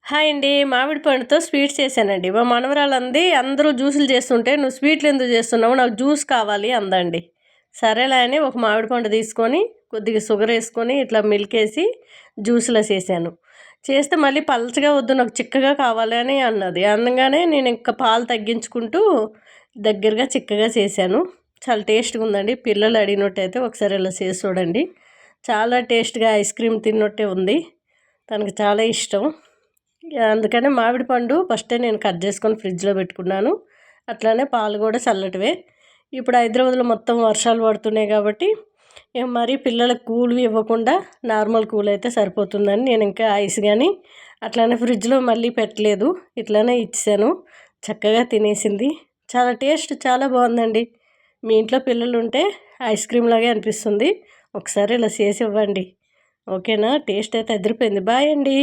Hi అండి. మామిడి పండుతో sweets చేశానండి. మా మనవరాలంది అందరూ జ్యూసులు చేస్తుంటే, "నువ్వు స్వీట్లు ఎందుకు చేస్తున్నావు? నాకు జ్యూస్ కావాలి" అందండి. సరేలే అని ఒక మామిడి పండు తీసుకొని, కొద్దిగా షుగర్ వేసుకొని, ఇట్లా మిల్క్ వేసి జ్యూస్‌లా చేశాను. చేస్తే మళ్ళీ పలచగా వద్దు, నాకు చిక్కగా కావాలి అని అన్నది. అనగానే నేను ఇంకా పాలు తగ్గించుకుంటూ దగ్గరగా చిక్కగా చేశాను. చాలా టేస్ట్‌గా ఉందండి. పిల్లలు అడిగినట్టయితే ఒకసారి ఇలా చేసి చూడండి. చాలా టేస్ట్‌గా ఐస్ క్రీమ్ తిన్నట్టే ఉంది. తనకు చాలా ఇష్టం. అందుకనే మామిడి పండు ఫస్టే నేను కట్ చేసుకొని ఫ్రిడ్జ్లో పెట్టుకున్నాను. అట్లానే పాలు కూడా చల్లటివే. ఇప్పుడు హైదరాబాద్లో మొత్తం వర్షాలు పడుతున్నాయి కాబట్టి మరీ పిల్లలకు కూల్వి ఇవ్వకుండా నార్మల్ కూల్ అయితే సరిపోతుందని నేను ఇంకా ఐస్ కానీ అట్లానే ఫ్రిడ్జ్లో మళ్ళీ పెట్టలేదు. ఇట్లానే ఇచ్చాను. చక్కగా తినేసింది. చాలా టేస్ట్ చాలా బాగుందండి. మీ ఇంట్లో పిల్లలు ఉంటే ఐస్ క్రీమ్ లాగే అనిపిస్తుంది. ఒకసారి ఇలా చేసి ఇవ్వండి. ఓకేనా? టేస్ట్ అయితే అదిరిపోయింది. బాయ్ అండి.